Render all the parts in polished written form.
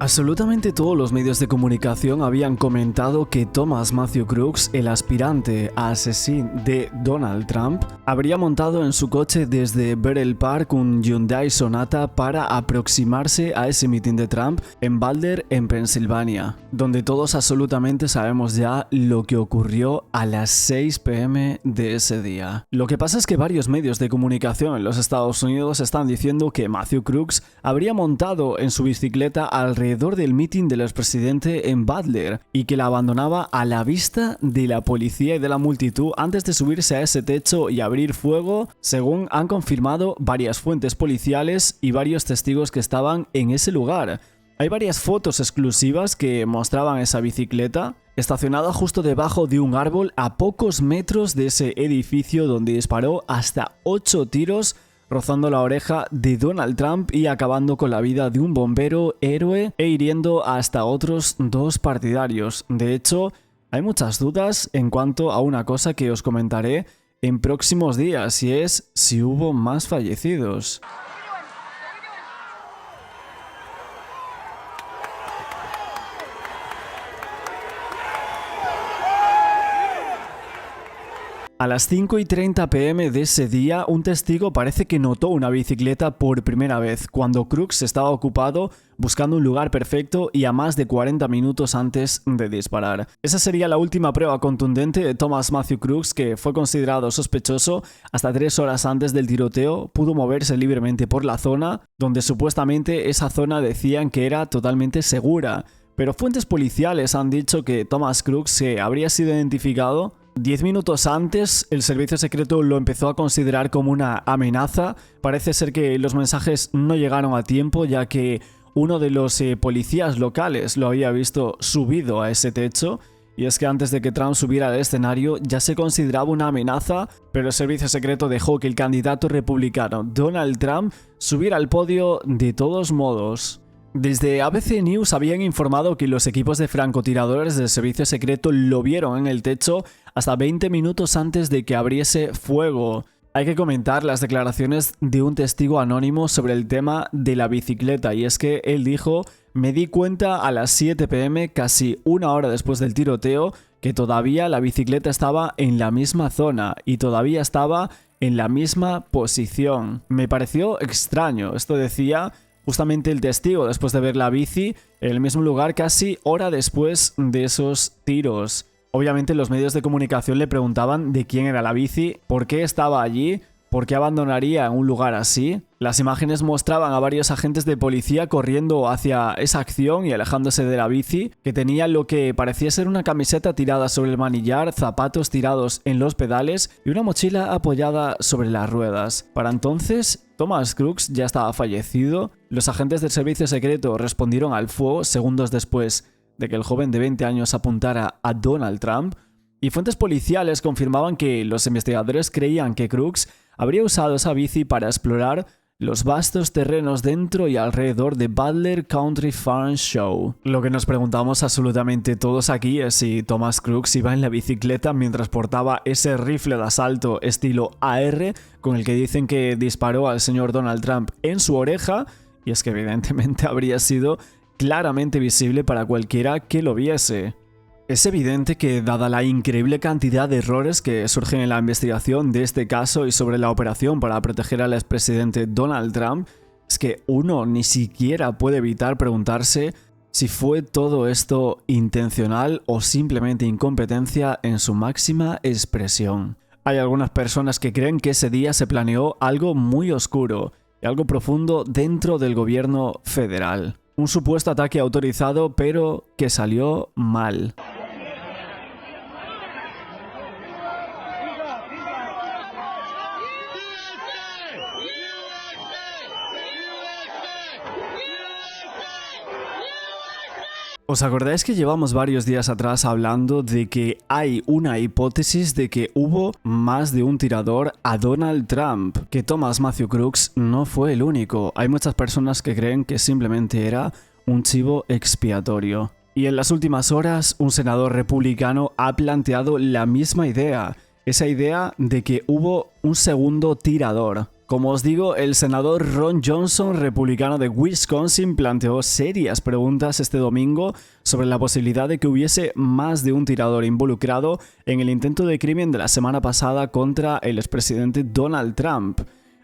Absolutamente todos los medios de comunicación habían comentado que Thomas Matthew Crooks, el aspirante a asesino de Donald Trump, habría montado en su coche desde Bell Park un Hyundai Sonata para aproximarse a ese mitin de Trump en Boulder, en Pensilvania, donde todos absolutamente sabemos ya lo que ocurrió a las 6 p.m. de ese día. Lo que pasa es que varios medios de comunicación en los Estados Unidos están diciendo que Matthew Crooks habría montado en su bicicleta alrededor del mitin del expresidente en Butler y que la abandonaba a la vista de la policía y de la multitud antes de subirse a ese techo y abrir fuego, según han confirmado varias fuentes policiales y varios testigos que estaban en ese lugar. Hay varias fotos exclusivas que mostraban esa bicicleta estacionada justo debajo de un árbol a pocos metros de ese edificio donde disparó hasta 8 tiros rozando la oreja de Donald Trump y acabando con la vida de un bombero héroe e hiriendo hasta otros 2 partidarios. De hecho, hay muchas dudas en cuanto a una cosa que os comentaré en próximos días, y es si hubo más fallecidos. A las 5:30 p.m. de ese día, un testigo parece que notó una bicicleta por primera vez, cuando Crooks estaba ocupado buscando un lugar perfecto y a más de 40 minutos antes de disparar. Esa sería la última prueba contundente de Thomas Matthew Crooks, que fue considerado sospechoso hasta 3 horas antes del tiroteo. Pudo moverse libremente por la zona, donde supuestamente esa zona decían que era totalmente segura. Pero fuentes policiales han dicho que Thomas Crooks habría sido identificado 10 minutos antes. El servicio secreto lo empezó a considerar como una amenaza. Parece ser que los mensajes no llegaron a tiempo, ya que uno de los policías locales lo había visto subido a ese techo. Y es que antes de que Trump subiera al escenario ya se consideraba una amenaza, pero el servicio secreto dejó que el candidato republicano Donald Trump subiera al podio de todos modos. Desde ABC News habían informado que los equipos de francotiradores del servicio secreto lo vieron en el techo hasta 20 minutos antes de que abriese fuego. Hay que comentar las declaraciones de un testigo anónimo sobre el tema de la bicicleta, y es que él dijo: "Me di cuenta a las 7 p.m, casi una hora después del tiroteo, que todavía la bicicleta estaba en la misma zona y todavía estaba en la misma posición. Me pareció extraño", esto decía justamente el testigo después de ver la bici en el mismo lugar casi hora después de esos tiros. Obviamente los medios de comunicación le preguntaban de quién era la bici, por qué estaba allí, por qué abandonaría un lugar así. Las imágenes mostraban a varios agentes de policía corriendo hacia esa acción y alejándose de la bici, que tenía lo que parecía ser una camiseta tirada sobre el manillar, zapatos tirados en los pedales y una mochila apoyada sobre las ruedas. Para entonces, Thomas Crooks ya estaba fallecido. Los agentes del servicio secreto respondieron al fuego segundos después de que el joven de 20 años apuntara a Donald Trump, y fuentes policiales confirmaban que los investigadores creían que Crooks habría usado esa bici para explorar los vastos terrenos dentro y alrededor de Butler Country Farm Show. Lo que nos preguntamos absolutamente todos aquí es si Thomas Crooks iba en la bicicleta mientras portaba ese rifle de asalto estilo AR con el que dicen que disparó al señor Donald Trump en su oreja, y es que evidentemente habría sido claramente visible para cualquiera que lo viese. Es evidente que, dada la increíble cantidad de errores que surgen en la investigación de este caso y sobre la operación para proteger al expresidente Donald Trump, es que uno ni siquiera puede evitar preguntarse si fue todo esto intencional o simplemente incompetencia en su máxima expresión. Hay algunas personas que creen que ese día se planeó algo muy oscuro y algo profundo dentro del gobierno federal. Un supuesto ataque autorizado, pero que salió mal. ¿Os acordáis que llevamos varios días atrás hablando de que hay una hipótesis de que hubo más de un tirador a Donald Trump? Que Thomas Matthew Crooks no fue el único. Hay muchas personas que creen que simplemente era un chivo expiatorio. Y en las últimas horas, un senador republicano ha planteado la misma idea. Esa idea de que hubo un segundo tirador. Como os digo, el senador Ron Johnson, republicano de Wisconsin, planteó serias preguntas este domingo sobre la posibilidad de que hubiese más de un tirador involucrado en el intento de crimen de la semana pasada contra el expresidente Donald Trump.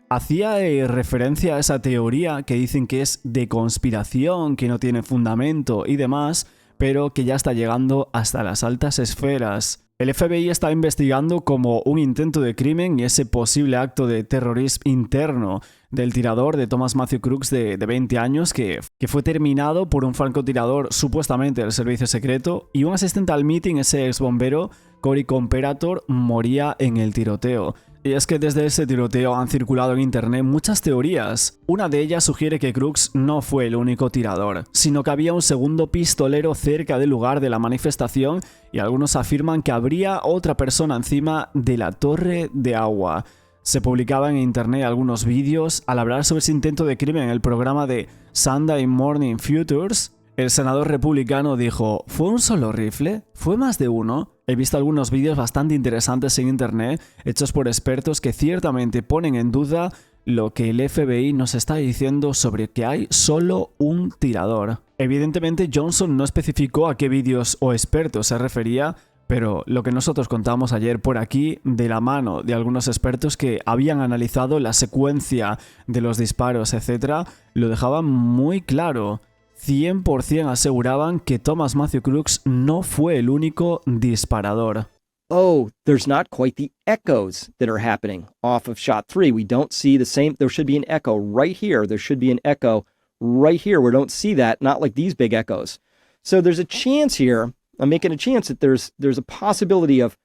Hacía referencia a esa teoría que dicen que es de conspiración, que no tiene fundamento y demás, pero que ya está llegando hasta las altas esferas. El FBI está investigando como un intento de crimen y ese posible acto de terrorismo interno del tirador de Thomas Matthew Crooks de 20 años que fue terminado por un francotirador supuestamente del servicio secreto y un asistente al meeting, ese ex bombero, Corey Comperator, moría en el tiroteo. Y es que desde ese tiroteo han circulado en internet muchas teorías. Una de ellas sugiere que Crooks no fue el único tirador, sino que había un segundo pistolero cerca del lugar de la manifestación y algunos afirman que habría otra persona encima de la torre de agua. Se publicaban en internet algunos vídeos al hablar sobre ese intento de crimen en el programa de Sunday Morning Futures. El senador republicano dijo: ¿fue un solo rifle? ¿Fue más de uno? He visto algunos vídeos bastante interesantes en internet, hechos por expertos que ciertamente ponen en duda lo que el FBI nos está diciendo sobre que hay solo un tirador. Evidentemente Johnson no especificó a qué vídeos o expertos se refería, pero lo que nosotros contamos ayer por aquí, de la mano de algunos expertos que habían analizado la secuencia de los disparos, etc., lo dejaban muy claro. 100% aseguraban que Thomas Matthew Crooks no fue el único disparador. Oh, there's not quite the echoes that are happening off of shot 3. We don't see the same. There should be an echo right here. There should be an echo right here. We don't see that, not like these big echoes. So there's a chance here. I'm making a chance that there's a possibility of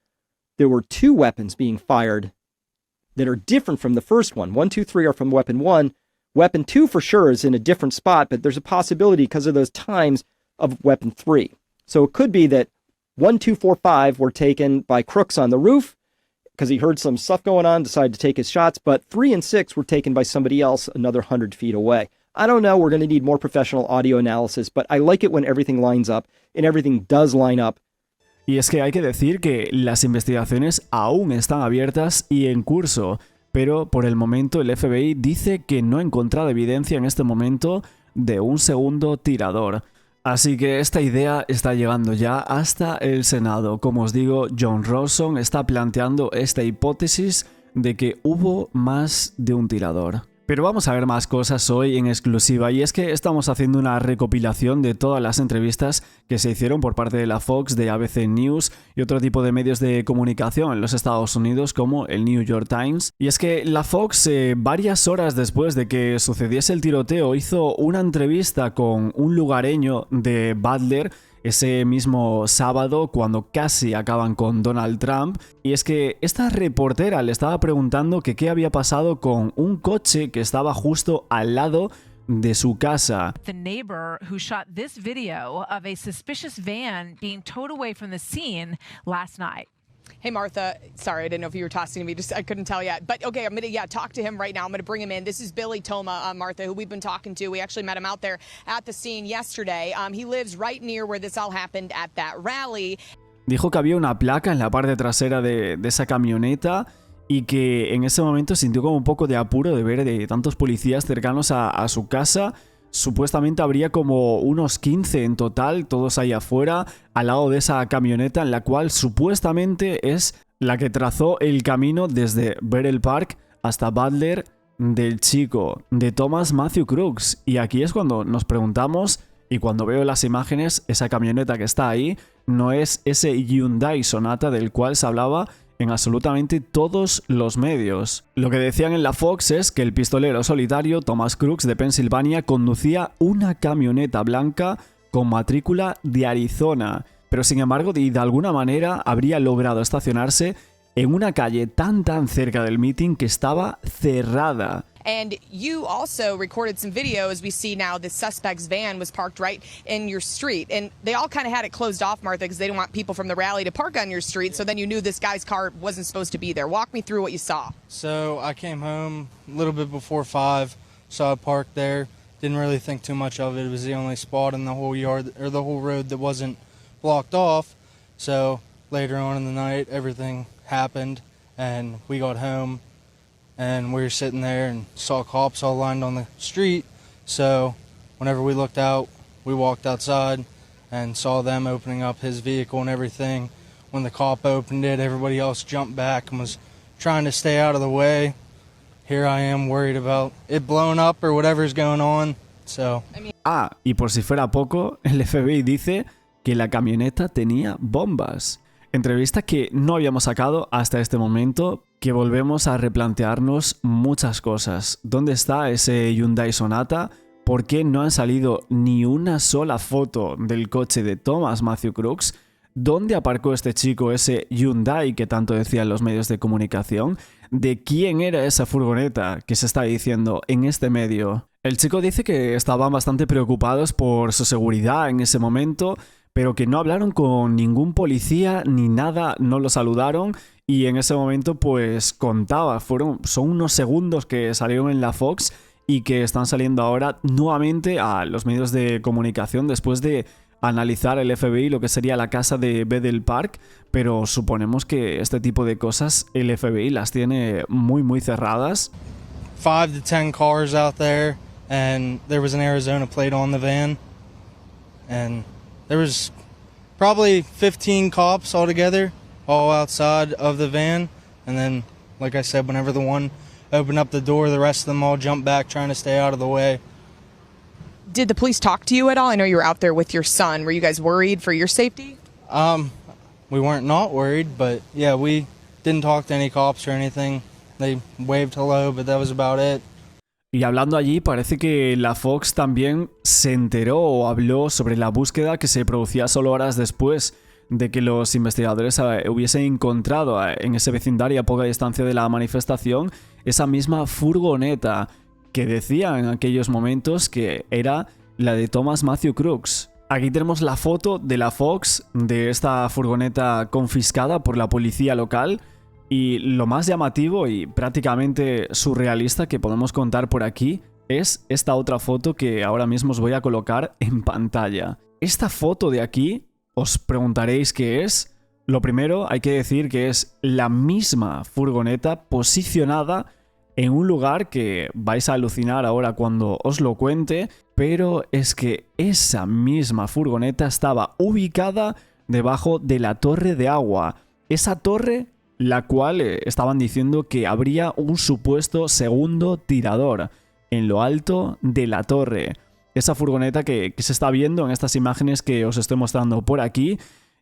there were two weapons being fired that are different from the first one. 1, 2, 3 are from weapon 1. Weapon 2 for sure is in a different spot, but there's a possibility because of those times of weapon 3. So it could be that 1, 2, 4, 5 were taken by Crooks on the roof because he heard some stuff going on, decided to take his shots, but 3 and 6 were taken by somebody else another 100 feet away. I don't know, we're going to need more professional audio analysis, but I like it when everything lines up, and everything does line up. Y es que hay que decir que las investigaciones aún están abiertas y en curso, pero por el momento el FBI dice que no ha encontrado evidencia en este momento de un segundo tirador. Así que esta idea está llegando ya hasta el Senado. Como os digo, John Rawson está planteando esta hipótesis de que hubo más de un tirador. Pero vamos a ver más cosas hoy en exclusiva, y es que estamos haciendo una recopilación de todas las entrevistas que se hicieron por parte de la Fox, de ABC News y otro tipo de medios de comunicación en los Estados Unidos como el New York Times. Y es que la Fox, varias horas después de que sucediese el tiroteo, hizo una entrevista con un lugareño de Butler ese mismo sábado cuando casi acaban con Donald Trump, y es que esta reportera le estaba preguntando que qué había pasado con un coche que estaba justo al lado de su casa. The neighbor who shot this video of a suspicious van being towed away from the scene last night. Hey, Martha. Sorry, I didn't know if you were talking to me. I couldn't tell yet. But okay, I'm going to talk to him right now. I'm going to bring him in. This is Billy Toma, Martha, who we've been talking to. We actually met him out there at the scene yesterday. He lives right near where this all happened at that rally. Dijo que había una placa en la parte trasera de esa camioneta y que en ese momento sintió como un poco de apuro de ver de tantos policías cercanos a su casa. Supuestamente habría como unos 15 en total, todos ahí afuera, al lado de esa camioneta en la cual supuestamente es la que trazó el camino desde Beryl Park hasta Butler del chico, de Thomas Matthew Crooks. Y aquí es cuando nos preguntamos, y cuando veo las imágenes, esa camioneta que está ahí no es ese Hyundai Sonata del cual se hablaba en absolutamente todos los medios. Lo que decían en la Fox es que el pistolero solitario Thomas Crooks de Pensilvania conducía una camioneta blanca con matrícula de Arizona, pero sin embargo de alguna manera habría logrado estacionarse en una calle tan cerca del meeting que estaba cerrada. And you also recorded some video, as we see now, the suspect's van was parked right in your street. And they all kind of had it closed off, Martha, because they didn't want people from the rally to park on your street. So then you knew this guy's car wasn't supposed to be there. Walk me through what you saw. So I came home a little bit before 5, saw a park there. Didn't really think too much of it. It was the only spot in the whole yard, or the whole road, that wasn't blocked off. So later on in the night, everything happened, and we got home. and we were sitting there and saw cops all lined on the street. So whenever we looked out, we walked outside and saw them opening up his vehicle and everything. When the cop opened it, everybody else jumped back and was trying to stay out of the way. Here I am worried about it blowing up or whatever's going on. So. Y por si fuera poco, el FBI dice que la camioneta tenía bombas. Entrevista que no habíamos sacado hasta este momento, que volvemos a replantearnos muchas cosas. ¿Dónde está ese Hyundai Sonata? ¿Por qué no han salido ni una sola foto del coche de Thomas Matthew Crooks? ¿Dónde aparcó este chico ese Hyundai que tanto decían los medios de comunicación? ¿De quién era esa furgoneta que se está diciendo en este medio? El chico dice que estaban bastante preocupados por su seguridad en ese momento, pero que no hablaron con ningún policía ni nada, no lo saludaron, y en ese momento pues contaba, son unos segundos que salieron en la Fox y que están saliendo ahora nuevamente a los medios de comunicación después de analizar el FBI lo que sería la casa de Bethel Park, pero suponemos que este tipo de cosas el FBI las tiene muy cerradas. 5 to 10 cars out there, and there was an Arizona plate on the van, and there was probably 15 cops altogether, all outside of the van, and then, like I said, whenever the one opened up the door, the rest of them all jumped back trying to stay out of the way. Did the police talk to you at all? I know you were out there with your son. Were you guys worried for your safety? We weren't not worried, but yeah, we didn't talk to any cops or anything. They waved hello, but that was about it. Y hablando allí, parece que la Fox también se enteró o habló sobre la búsqueda que se producía solo horas después de que los investigadores hubiesen encontrado en ese vecindario a poca distancia de la manifestación esa misma furgoneta que decía en aquellos momentos que era la de Thomas Matthew Crooks. Aquí tenemos la foto de la Fox de esta furgoneta confiscada por la policía local. Y lo más llamativo y prácticamente surrealista que podemos contar por aquí es esta otra foto que ahora mismo os voy a colocar en pantalla. Esta foto de aquí, os preguntaréis qué es. Lo primero, hay que decir que es la misma furgoneta posicionada en un lugar que vais a alucinar ahora cuando os lo cuente, pero es que esa misma furgoneta estaba ubicada debajo de la torre de agua. Esa torre, la cual estaban diciendo que habría un supuesto segundo tirador en lo alto de la torre. Esa furgoneta que se está viendo en estas imágenes que os estoy mostrando por aquí,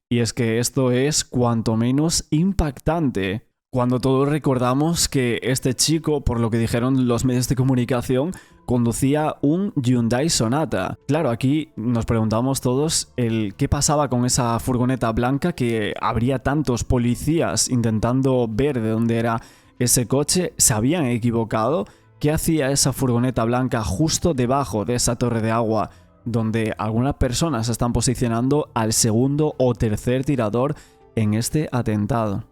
y es que esto es cuanto menos impactante. Cuando todos recordamos que este chico, por lo que dijeron los medios de comunicación, conducía un Hyundai Sonata. Claro, aquí nos preguntamos todos qué pasaba con esa furgoneta blanca, que habría tantos policías intentando ver de dónde era ese coche. ¿Se habían equivocado? ¿Qué hacía esa furgoneta blanca justo debajo de esa torre de agua, donde algunas personas se están posicionando al segundo o tercer tirador en este atentado?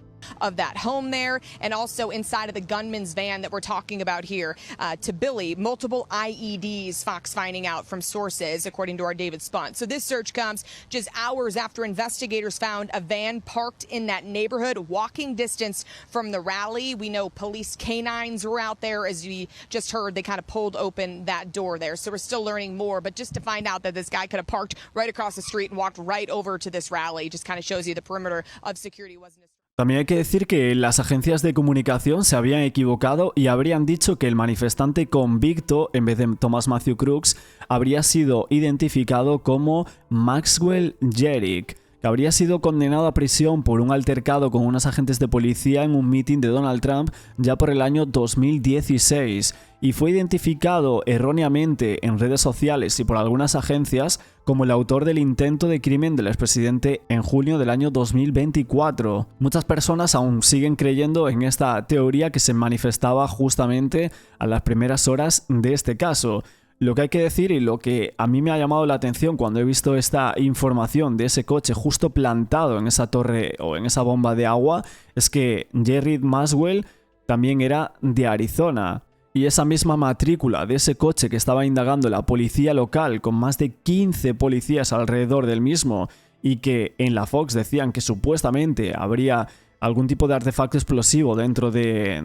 Of that home there, and also inside of the gunman's van that we're talking about here. To Billy, multiple IEDs, Fox finding out from sources, according to our David Spunt. So this search comes just hours after investigators found a van parked in that neighborhood, walking distance from the rally. We know police canines were out there. As we just heard, they kind of pulled open that door there. So we're still learning more, but just to find out that this guy could have parked right across the street and walked right over to this rally just kind of shows you the perimeter of security wasn't as... También hay que decir que las agencias de comunicación se habían equivocado y habrían dicho que el manifestante convicto, en vez de Thomas Matthew Crooks, habría sido identificado como Maxwell Jerick, que habría sido condenado a prisión por un altercado con unos agentes de policía en un meeting de Donald Trump ya por el año 2016, y fue identificado erróneamente en redes sociales y por algunas agencias como el autor del intento de crimen del expresidente en junio del año 2024. Muchas personas aún siguen creyendo en esta teoría que se manifestaba justamente a las primeras horas de este caso. Lo que hay que decir, y lo que a mí me ha llamado la atención cuando he visto esta información de ese coche justo plantado en esa torre o en esa bomba de agua, es que Jerry Maxwell también era de Arizona. Y esa misma matrícula de ese coche que estaba indagando la policía local, con más de 15 policías alrededor del mismo, y que en la Fox decían que supuestamente habría algún tipo de artefacto explosivo dentro de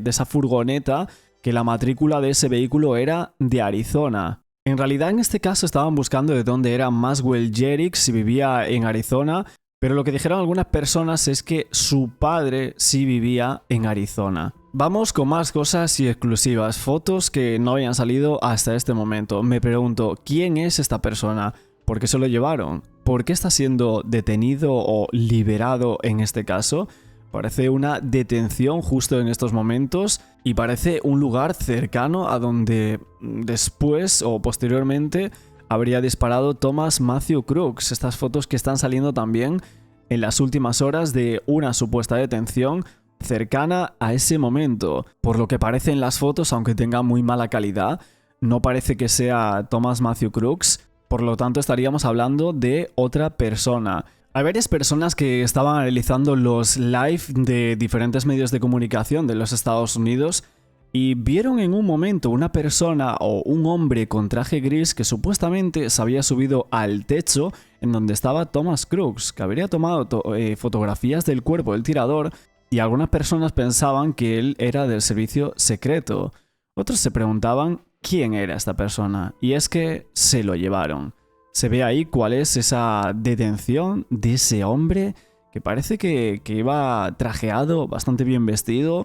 esa furgoneta, que la matrícula de ese vehículo era de Arizona. En realidad, en este caso estaban buscando de dónde era Maxwell Jerick, si vivía en Arizona, pero lo que dijeron algunas personas es que su padre sí vivía en Arizona. Vamos con más cosas y exclusivas, fotos que no habían salido hasta este momento. Me pregunto, ¿quién es esta persona? ¿Por qué se lo llevaron? ¿Por qué está siendo detenido o liberado en este caso? Parece una detención justo en estos momentos y parece un lugar cercano a donde después o posteriormente habría disparado Thomas Matthew Crooks. Estas fotos que están saliendo también en las últimas horas de una supuesta detención cercana a ese momento. Por lo que parece en las fotos, aunque tenga muy mala calidad, no parece que sea Thomas Matthew Crooks, por lo tanto estaríamos hablando de otra persona. Hay varias personas que estaban analizando los live de diferentes medios de comunicación de los Estados Unidos y vieron en un momento una persona o un hombre con traje gris que supuestamente se había subido al techo en donde estaba Thomas Crooks, que habría tomado fotografías del cuerpo del tirador, y algunas personas pensaban que él era del servicio secreto. Otros se preguntaban quién era esta persona, y es que se lo llevaron. Se ve ahí cuál es esa detención de ese hombre que parece que iba trajeado, bastante bien vestido.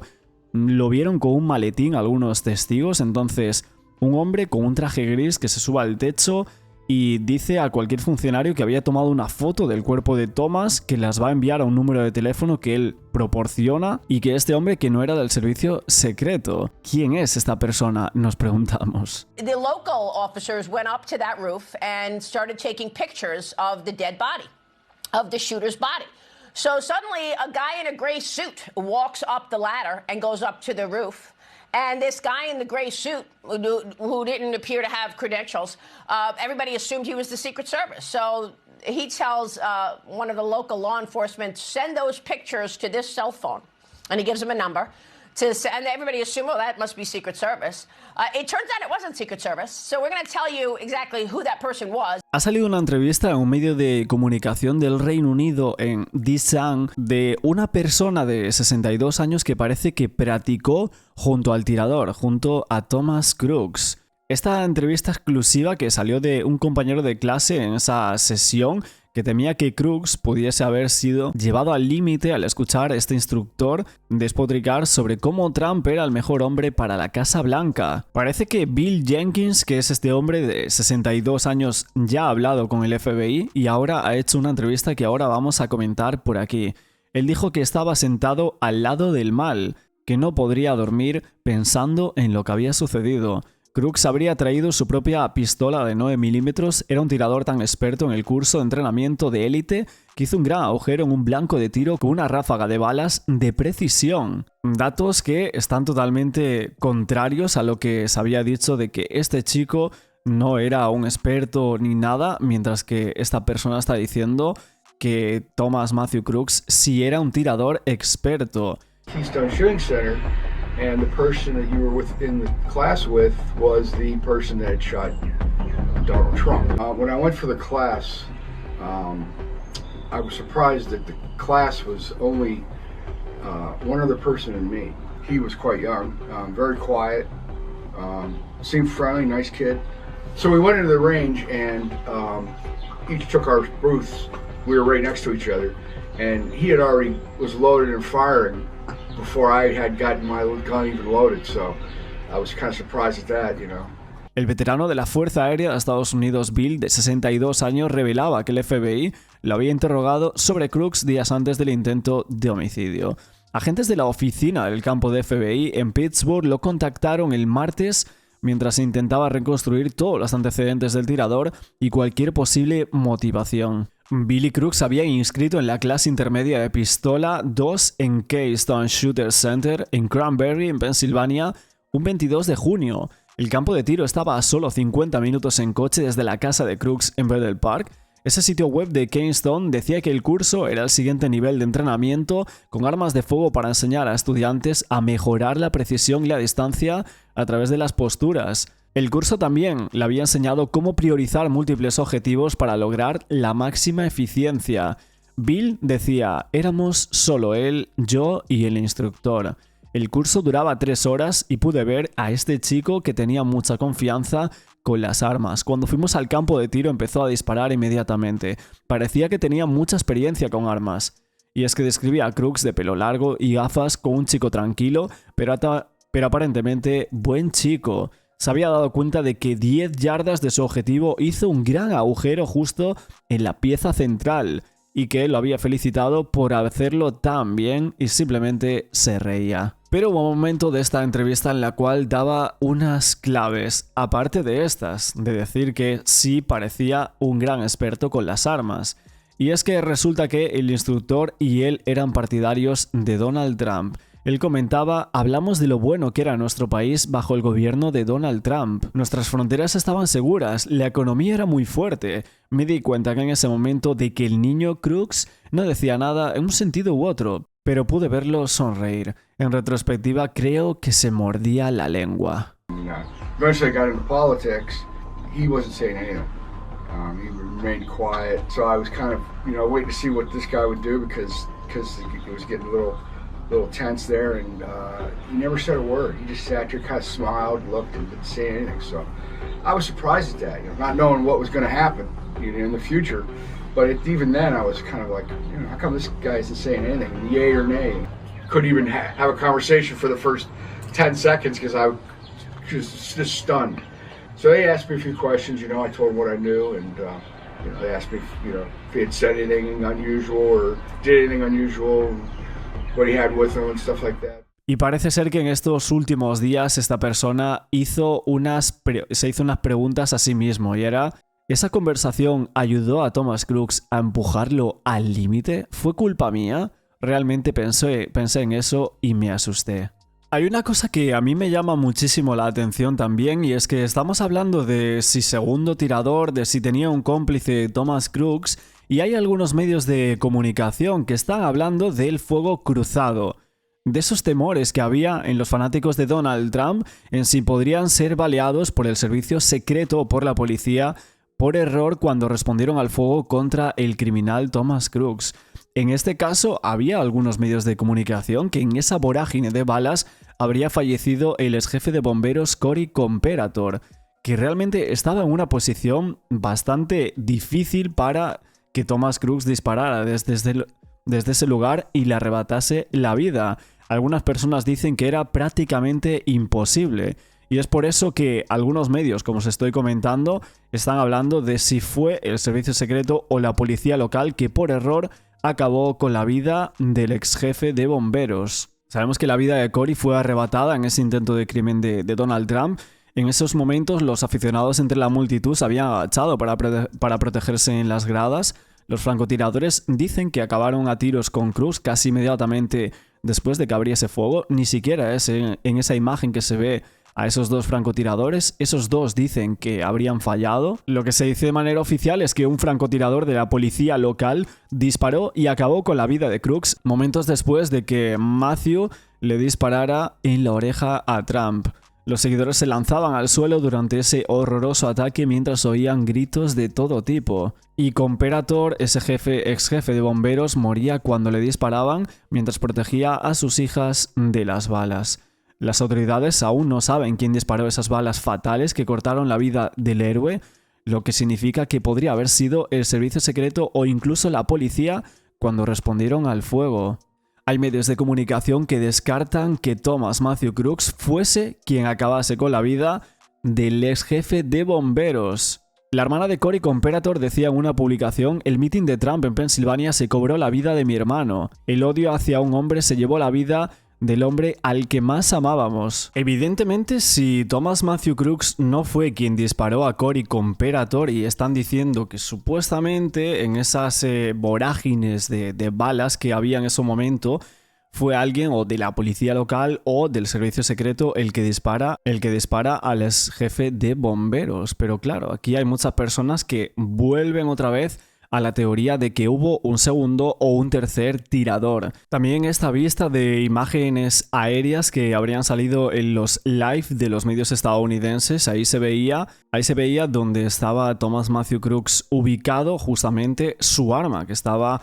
Lo vieron con un maletín algunos testigos, entonces un hombre con un traje gris que se sube al techo y dice a cualquier funcionario que había tomado una foto del cuerpo de Thomas, que las va a enviar a un número de teléfono que él proporciona, y que este hombre que no era del servicio secreto. ¿Quién es esta persona? Nos preguntamos. The local officers went up to that roof and started taking pictures of the dead body, of the shooter's body. So suddenly a guy in a gray suit walks up the ladder and goes up to the roof. And this guy in the gray suit, who didn't appear to have credentials, everybody assumed he was the Secret Service. So he tells one of the local law enforcement, send those pictures to this cell phone. And he gives him a number. And everybody assumed, well, that must be Secret Service. It turns out it wasn't Secret Service. So we're going to tell you exactly who that person was. Ha salido una entrevista en un medio de comunicación del Reino Unido, en The Sun, de una persona de 62 años que parece que practicó junto al tirador, junto a Thomas Crooks. Esta entrevista exclusiva que salió de un compañero de clase en esa sesión, que temía que Crooks pudiese haber sido llevado al límite al escuchar a este instructor despotricar sobre cómo Trump era el mejor hombre para la Casa Blanca. Parece que Bill Jenkins, que es este hombre de 62 años, ya ha hablado con el FBI y ahora ha hecho una entrevista que ahora vamos a comentar por aquí. Él dijo que estaba sentado al lado del mal, que no podría dormir pensando en lo que había sucedido. Crooks habría traído su propia pistola de 9 milímetros, era un tirador tan experto en el curso de entrenamiento de élite que hizo un gran agujero en un blanco de tiro con una ráfaga de balas de precisión. Datos que están totalmente contrarios a lo que se había dicho de que este chico no era un experto ni nada, mientras que esta persona está diciendo que Thomas Matthew Crooks sí era un tirador experto. Keystone Shooting Center, and the person that you were in the class with was the person that had shot Donald Trump. When I went for the class, I was surprised that the class was only one other person and me. He was quite young, very quiet, seemed friendly, nice kid. So we went into the range and each took our booths. We were right next to each other, and he had already was loaded and firing before I had gotten my gun even loaded, so I was kind of surprised at that, you know. El veterano de la Fuerza Aérea de Estados Unidos, Bill, de 62 años, revelaba que el FBI lo había interrogado sobre Crooks días antes del intento de homicidio. Agentes de la oficina del campo de FBI en Pittsburgh lo contactaron el martes mientras se intentaba reconstruir todos los antecedentes del tirador y cualquier posible motivación. Billy Crooks había inscrito en la clase intermedia de pistola 2 en Keystone Shooter Center en Cranberry, en Pensilvania, un 22 de junio. El campo de tiro estaba a solo 50 minutos en coche desde la casa de Crooks en Bethel Park. Ese sitio web de Keystone decía que el curso era el siguiente nivel de entrenamiento con armas de fuego para enseñar a estudiantes a mejorar la precisión y la distancia a través de las posturas. El curso también le había enseñado cómo priorizar múltiples objetivos para lograr la máxima eficiencia. Bill decía, éramos solo él, yo y el instructor. El curso duraba 3 horas y pude ver a este chico que tenía mucha confianza con las armas. Cuando fuimos al campo de tiro empezó a disparar inmediatamente. Parecía que tenía mucha experiencia con armas. Y es que describía a Crooks de pelo largo y gafas como un chico tranquilo, pero aparentemente buen chico. Se había dado cuenta de que 10 yardas de su objetivo hizo un gran agujero justo en la pieza central y que él lo había felicitado por hacerlo tan bien y simplemente se reía. Pero hubo un momento de esta entrevista en la cual daba unas claves, aparte de estas, de decir que sí parecía un gran experto con las armas. Y es que resulta que el instructor y él eran partidarios de Donald Trump. Él comentaba, hablamos de lo bueno que era nuestro país bajo el gobierno de Donald Trump. Nuestras fronteras estaban seguras, la economía era muy fuerte. Me di cuenta que en ese momento de que el niño Crooks no decía nada en un sentido u otro, pero pude verlo sonreír. En retrospectiva creo que se mordía la lengua. Eventually I got into politics. He wasn't saying anything. He remained quiet. So I was kind of, waiting to see what this guy would do because it was getting a little tense there, and he never said a word. He just sat there, kind of smiled, looked, and didn't say anything. So I was surprised at that, not knowing what was going to happen in the future. But even then, I was kind of like, how come this guy isn't saying anything, yay or nay? Couldn't even have a conversation for the first 10 seconds because I was just stunned. So they asked me a few questions, I told them what I knew, and they asked me, if he had said anything unusual or did anything unusual, what he had with him and stuff like that. Y parece ser que en estos últimos días esta persona se hizo unas preguntas a sí mismo, y era, ¿esa conversación ayudó a Thomas Crooks a empujarlo al límite? ¿Fue culpa mía? Realmente pensé en eso y me asusté. Hay una cosa que a mí me llama muchísimo la atención también, y es que estamos hablando de si segundo tirador, de si tenía un cómplice Thomas Crooks, y hay algunos medios de comunicación que están hablando del fuego cruzado, de esos temores que había en los fanáticos de Donald Trump en si podrían ser baleados por el servicio secreto o por la policía por error cuando respondieron al fuego contra el criminal Thomas Crooks. En este caso, había algunos medios de comunicación que en esa vorágine de balas habría fallecido el exjefe de bomberos Cory Comperator, que realmente estaba en una posición bastante difícil para que Thomas Crooks disparara desde ese lugar y le arrebatase la vida. Algunas personas dicen que era prácticamente imposible. Y es por eso que algunos medios, como os estoy comentando, están hablando de si fue el servicio secreto o la policía local que por error acabó con la vida del ex jefe de bomberos. Sabemos que la vida de Cory fue arrebatada en ese intento de crimen de Donald Trump. En esos momentos los aficionados entre la multitud se habían agachado para protegerse en las gradas. Los francotiradores dicen que acabaron a tiros con Crooks casi inmediatamente después de que abriese fuego. Ni siquiera en esa imagen que se ve a esos dos francotiradores. Esos dos dicen que habrían fallado. Lo que se dice de manera oficial es que un francotirador de la policía local disparó y acabó con la vida de Crooks momentos después de que Matthew le disparara en la oreja a Trump. Los seguidores se lanzaban al suelo durante ese horroroso ataque mientras oían gritos de todo tipo. Y Comperator, ese ex jefe de bomberos, moría cuando le disparaban mientras protegía a sus hijas de las balas. Las autoridades aún no saben quién disparó esas balas fatales que cortaron la vida del héroe, lo que significa que podría haber sido el servicio secreto o incluso la policía cuando respondieron al fuego. Hay medios de comunicación que descartan que Thomas Matthew Crooks fuese quien acabase con la vida del ex jefe de bomberos. La hermana de Cory Comperator decía en una publicación: el mitin de Trump en Pensilvania se cobró la vida de mi hermano. El odio hacia un hombre se llevó la vida del hombre al que más amábamos. Evidentemente, si Thomas Matthew Crooks no fue quien disparó a Cory Comperator, y están diciendo que supuestamente en esas vorágines de balas que había en ese momento fue alguien o de la policía local o del servicio secreto el que dispara al ex jefe de bomberos. Pero claro, aquí hay muchas personas que vuelven otra vez a la teoría de que hubo un segundo o un tercer tirador. También esta vista de imágenes aéreas que habrían salido en los live de los medios estadounidenses, ahí se veía donde estaba Thomas Matthew Crooks ubicado justamente su arma, que estaba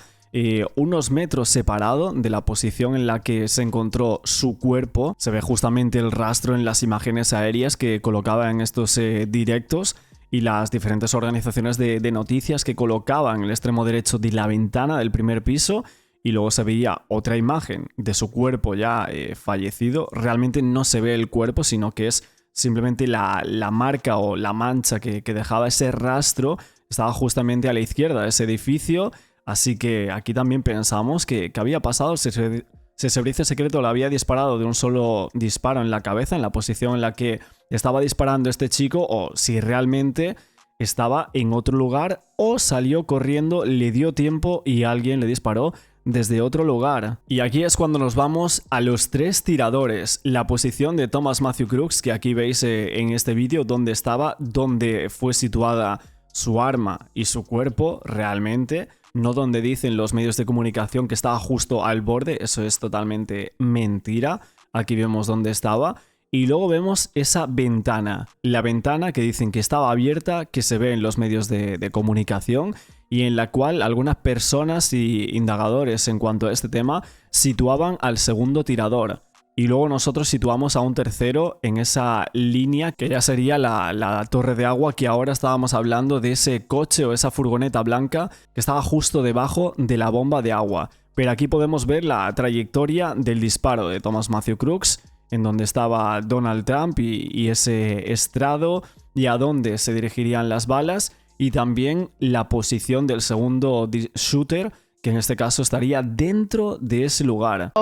unos metros separado de la posición en la que se encontró su cuerpo. Se ve justamente el rastro en las imágenes aéreas que colocaba en estos directos y las diferentes organizaciones de noticias que colocaban en el extremo derecho de la ventana del primer piso, y luego se veía otra imagen de su cuerpo ya fallecido. Realmente no se ve el cuerpo, sino que es simplemente la marca o la mancha que dejaba ese rastro. Estaba justamente a la izquierda de ese edificio, así que aquí también pensamos que había pasado. Si el servicio secreto le había disparado de un solo disparo en la cabeza, en la posición en la que estaba disparando este chico, o si realmente estaba en otro lugar o salió corriendo, le dio tiempo y alguien le disparó desde otro lugar. Y aquí es cuando nos vamos a los 3 tiradores. La posición de Thomas Matthew Crooks, que aquí veis en este vídeo dónde estaba, dónde fue situada su arma y su cuerpo realmente, no donde dicen los medios de comunicación que estaba justo al borde. Eso es totalmente mentira. Aquí vemos dónde estaba. Y luego vemos esa ventana, la ventana que dicen que estaba abierta, que se ve en los medios de comunicación, y en la cual algunas personas y indagadores en cuanto a este tema situaban al segundo tirador. Y luego nosotros situamos a un tercero en esa línea que ya sería la torre de agua, que ahora estábamos hablando de ese coche o esa furgoneta blanca que estaba justo debajo de la bomba de agua. Pero aquí podemos ver la trayectoria del disparo de Thomas Matthew Crooks, en donde estaba Donald Trump y ese estrado, y a dónde se dirigirían las balas, y también la posición del segundo shooter, que en este caso estaría dentro de ese lugar.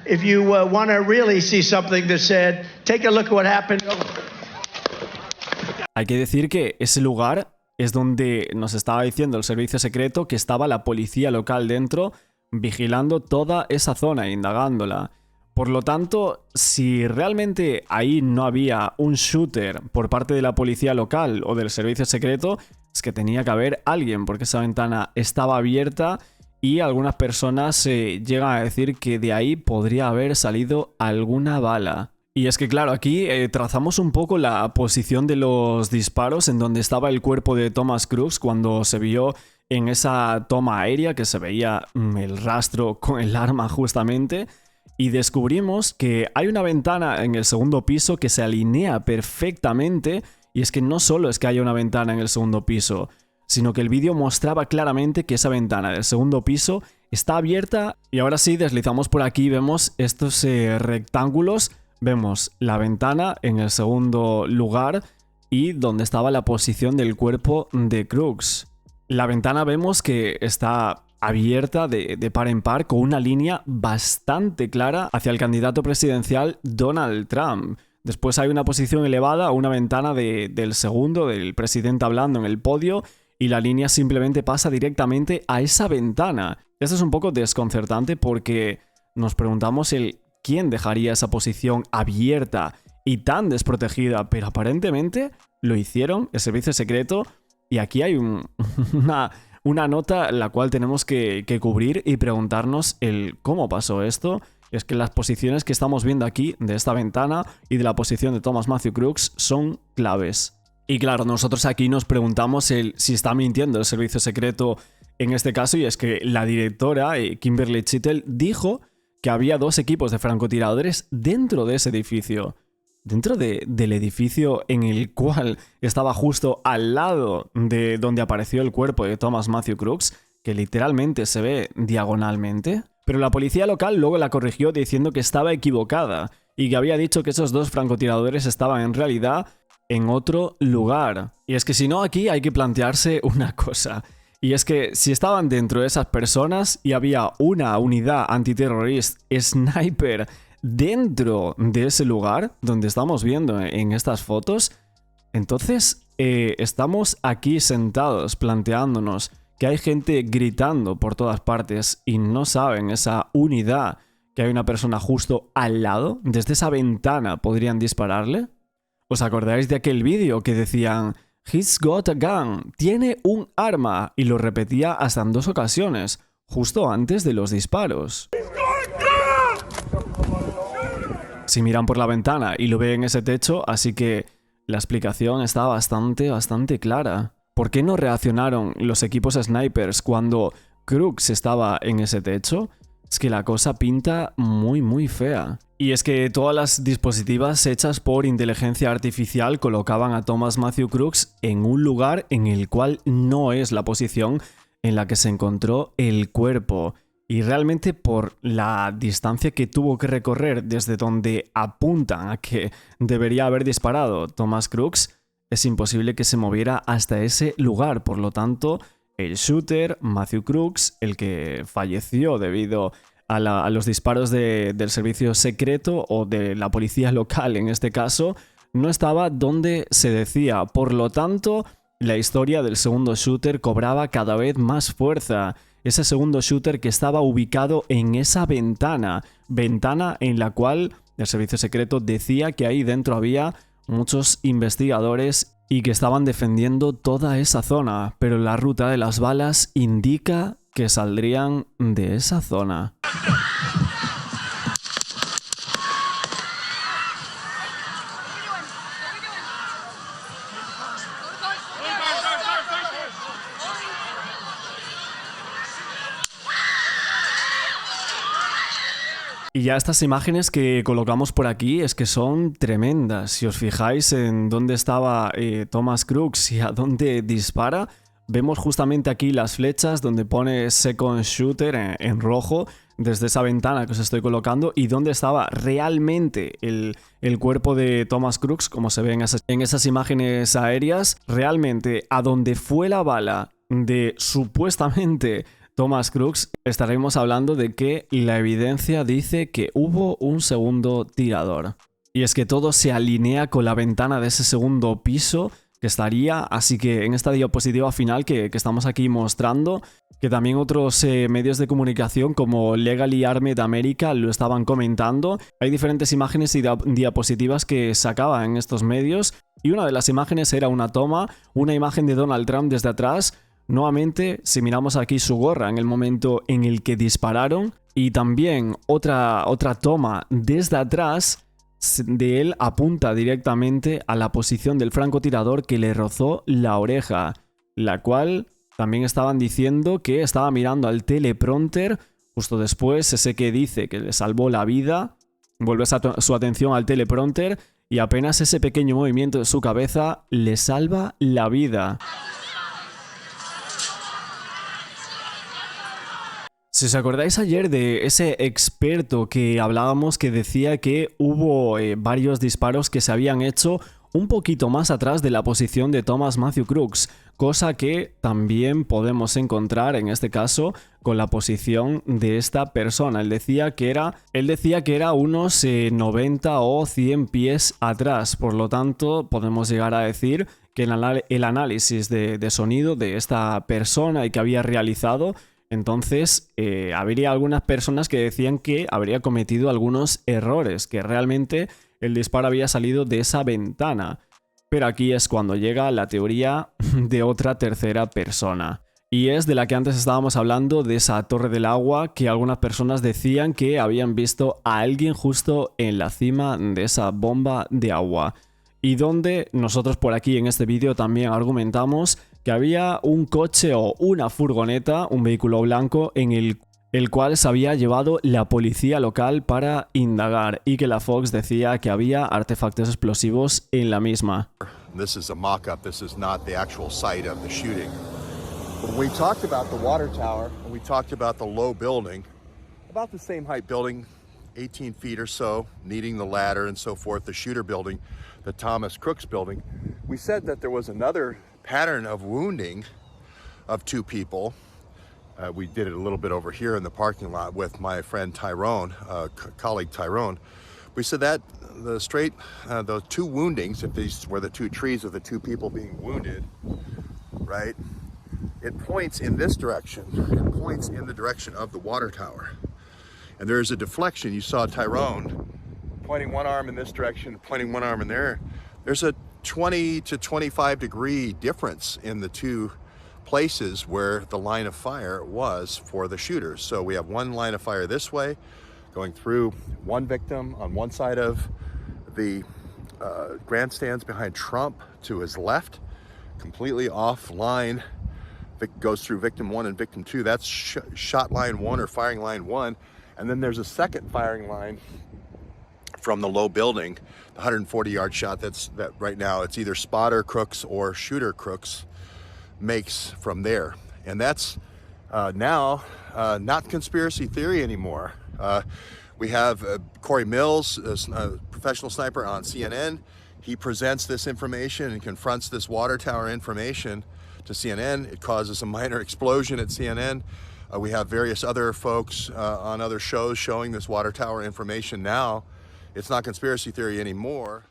If you want to really see something that said, take a look at what happened. Hay que decir que ese lugar es donde nos estaba diciendo el servicio secreto que estaba la policía local dentro, vigilando toda esa zona e indagándola. Por lo tanto, si realmente ahí no había un shooter por parte de la policía local o del servicio secreto, es que tenía que haber alguien, porque esa ventana estaba abierta y algunas personas llegan a decir que de ahí podría haber salido alguna bala. Y es que claro, aquí trazamos un poco la posición de los disparos en donde estaba el cuerpo de Thomas Crooks cuando se vio en esa toma aérea, que se veía el rastro con el arma justamente. Y descubrimos que hay una ventana en el segundo piso que se alinea perfectamente, y es que no solo es que haya una ventana en el segundo piso, sino que el vídeo mostraba claramente que esa ventana del segundo piso está abierta. Y ahora sí, deslizamos por aquí, vemos estos rectángulos, vemos la ventana en el segundo lugar y donde estaba la posición del cuerpo de Crooks. La ventana vemos que está abierta de par en par, con una línea bastante clara hacia el candidato presidencial Donald Trump. Después hay una posición elevada, una ventana del segundo, del presidente hablando en el podio, y la línea simplemente pasa directamente a esa ventana. Esto es un poco desconcertante porque nos preguntamos quién dejaría esa posición abierta y tan desprotegida, pero aparentemente lo hicieron, el servicio secreto, y aquí hay una nota la cual tenemos que cubrir y preguntarnos cómo pasó esto. Es que las posiciones que estamos viendo aquí de esta ventana y de la posición de Thomas Matthew Crooks son claves. Y claro, nosotros aquí nos preguntamos si está mintiendo el servicio secreto en este caso, y es que la directora, Kimberly Chittle, dijo que había 2 equipos de francotiradores dentro de ese edificio. Dentro del edificio en el cual estaba justo al lado de donde apareció el cuerpo de Thomas Matthew Crooks, que literalmente se ve diagonalmente. Pero la policía local luego la corrigió diciendo que estaba equivocada y que había dicho que esos 2 francotiradores estaban en realidad en otro lugar. Y es que si no, aquí hay que plantearse una cosa. Y es que si estaban dentro de esas personas y había una unidad antiterrorista sniper dentro de ese lugar donde estamos viendo en estas fotos, entonces estamos aquí sentados planteándonos que hay gente gritando por todas partes y no saben esa unidad que hay una persona justo al lado. Desde esa ventana podrían dispararle. ¿Os acordáis de aquel vídeo que decían "He's got a gun", tiene un arma, y lo repetía hasta en 2 ocasiones, justo antes de los disparos? Si miran por la ventana y lo ven en ese techo, así que la explicación está bastante clara. ¿Por qué no reaccionaron los equipos snipers cuando Crooks estaba en ese techo, es que la cosa pinta muy fea. Y es que todas las dispositivas hechas por inteligencia artificial colocaban a Thomas Matthew Crooks en un lugar en el cual no es la posición en la que se encontró el cuerpo. Y realmente por la distancia que tuvo que recorrer desde donde apuntan a que debería haber disparado Thomas Crooks, es imposible que se moviera hasta ese lugar. Por lo tanto, el shooter, Matthew Crooks, el que falleció debido a los disparos del servicio secreto o de la policía local en este caso, no estaba donde se decía. Por lo tanto, la historia del segundo shooter cobraba cada vez más fuerza. Ese segundo shooter que estaba ubicado en esa ventana en la cual el servicio secreto decía que ahí dentro había muchos investigadores y que estaban defendiendo toda esa zona, pero la ruta de las balas indica que saldrían de esa zona. Y ya estas imágenes que colocamos por aquí es que son tremendas. Si os fijáis en dónde estaba Thomas Crooks y a dónde dispara, vemos justamente aquí las flechas donde pone Second Shooter en rojo desde esa ventana que os estoy colocando, y dónde estaba realmente el cuerpo de Thomas Crooks, como se ve en esas imágenes aéreas. Realmente a donde fue la bala de supuestamente Thomas Crooks, estaremos hablando de que la evidencia dice que hubo un segundo tirador. Y es que todo se alinea con la ventana de ese segundo piso que estaría, así que en esta diapositiva final que estamos aquí mostrando, que también otros medios de comunicación como Legally Armed America lo estaban comentando, hay diferentes imágenes y diapositivas que sacaban en estos medios, y una de las imágenes era una imagen de Donald Trump desde atrás. Nuevamente, si miramos aquí su gorra en el momento en el que dispararon, y también otra toma desde atrás de él apunta directamente a la posición del francotirador que le rozó la oreja, la cual también estaban diciendo que estaba mirando al teleprompter justo después, ese que dice que le salvó la vida, vuelve su atención al teleprompter y apenas ese pequeño movimiento de su cabeza le salva la vida. Si os acordáis ayer de ese experto que hablábamos que decía que hubo varios disparos que se habían hecho un poquito más atrás de la posición de Thomas Matthew Crooks, cosa que también podemos encontrar en este caso con la posición de esta persona. Él decía que era unos 90 o 100 pies atrás, por lo tanto podemos llegar a decir que el análisis de sonido de esta persona y que había realizado, entonces habría algunas personas que decían que habría cometido algunos errores, que realmente el disparo había salido de esa ventana. Pero aquí es cuando llega la teoría de otra tercera persona. Y es de la que antes estábamos hablando, de esa torre del agua, que algunas personas decían que habían visto a alguien justo en la cima de esa bomba de agua. Y donde nosotros por aquí en este vídeo también argumentamos que había un coche o una furgoneta, un vehículo blanco, en el cual se había llevado la policía local para indagar, y que la Fox decía que había artefactos explosivos en la misma. This is a mock-up. This is not the actual site of the shooting. When we talked about the water tower and we talked about the low building, about the same height building, 18 feet or so, needing the ladder and so forth, the shooter building, the Thomas Crooks building, we said that there was another pattern of wounding of two people. We did it a little bit over here in the parking lot with my friend Tyrone, colleague Tyrone. We said that those two woundings, if these were the two trees of the two people being wounded, right, it points in this direction. It points in the direction of the water tower. And there's a deflection. You saw Tyrone pointing one arm in this direction, pointing one arm in there. There's a 20 to 25 degree difference in the two places where the line of fire was for the shooters. So we have one line of fire this way, going through one victim on one side of the grandstands behind Trump to his left, completely offline goes through victim 1 and victim 2. That's shot line 1 or firing line 1. And then there's a second firing line from the low building, the 140-yard shot that right now it's either spotter Crooks or shooter Crooks makes from there. And that's now not conspiracy theory anymore. We have Corey Mills, a professional sniper on CNN. He presents this information and confronts this water tower information to CNN. It causes a minor explosion at CNN. We have various other folks on other shows showing this water tower information now. It's not conspiracy theory anymore.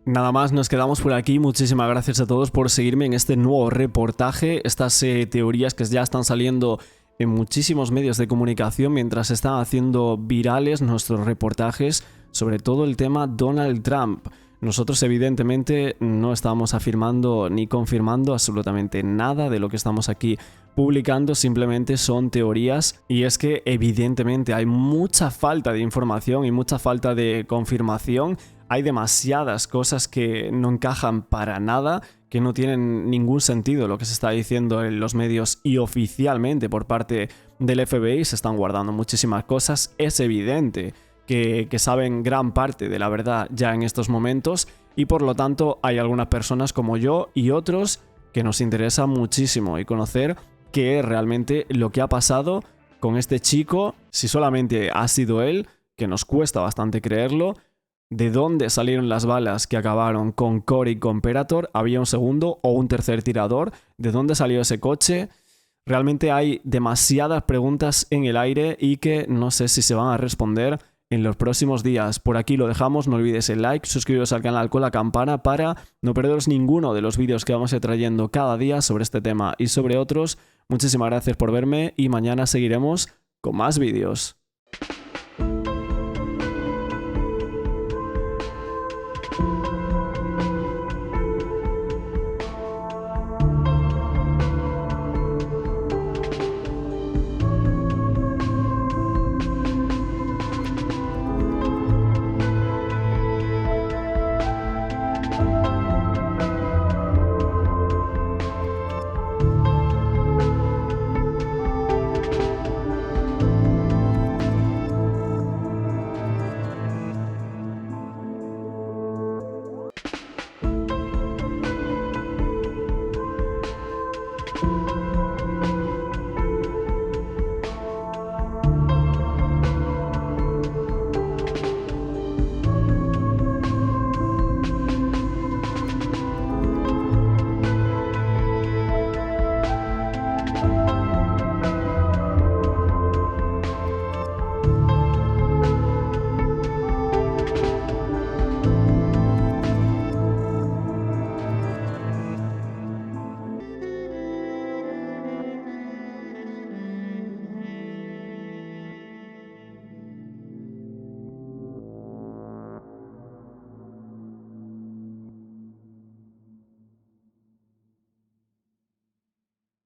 Nada más, nos quedamos por aquí. Muchísimas gracias a todos por seguirme en este nuevo reportaje. Estas teorías que ya están saliendo en muchísimos medios de comunicación mientras están haciendo virales nuestros reportajes sobre todo el tema Donald Trump. Nosotros evidentemente no estamos afirmando ni confirmando absolutamente nada de lo que estamos aquí publicando, simplemente son teorías, y es que evidentemente hay mucha falta de información y mucha falta de confirmación. Hay demasiadas cosas que no encajan para nada, que no tienen ningún sentido lo que se está diciendo en los medios y oficialmente por parte del FBI. Se están guardando muchísimas cosas. Es evidente que saben gran parte de la verdad ya en estos momentos, y por lo tanto hay algunas personas como yo y otros que nos interesa muchísimo y conocer qué es realmente lo que ha pasado con este chico, si solamente ha sido él, que nos cuesta bastante creerlo. ¿De dónde salieron las balas que acabaron con Corey Comperator? ¿Había un segundo o un tercer tirador? ¿De dónde salió ese coche? Realmente hay demasiadas preguntas en el aire y que no sé si se van a responder en los próximos días. Por aquí lo dejamos, no olvides el like, suscribiros al canal con la campana para no perderos ninguno de los vídeos que vamos a ir trayendo cada día sobre este tema y sobre otros. Muchísimas gracias por verme y mañana seguiremos con más vídeos.